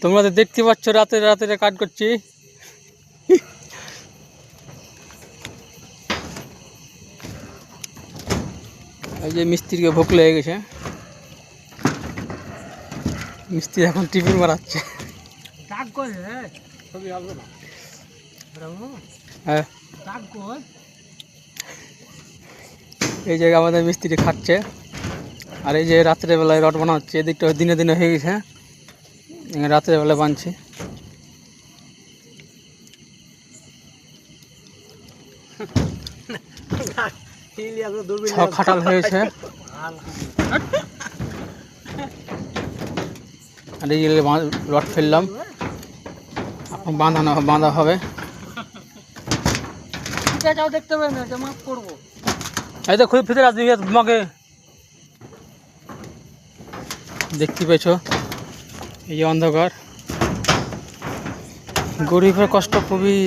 তোমরা তো দেখতে পাচ্ছ রাতে রাতে কাজ করছি। এই যে মিস্ত্রিকে ভোক লেগে গেছে, মিস্ত্রি এখন টিফিন বানাচ্ছে। হ্যাঁ, এই জায়গায় আমাদের মিস্ত্রি খাচ্ছে। আর এই যে রাত্রেবেলায় রড বানা হচ্ছে, এদিকটা দিনে দিনে হয়ে গেছে, রাত্রেবেলা বানছি। খাটাল হয়েছে। আর এই রড ফেললাম, এখন বাঁধা হবে। দেখতে পাবেন না, মাছ করবো। এই তো খুব ভিতরে আসবি তোমাকে দেখতে পেয়েছ। এই যে অন্ধকার, গরিবের কষ্ট খুবই।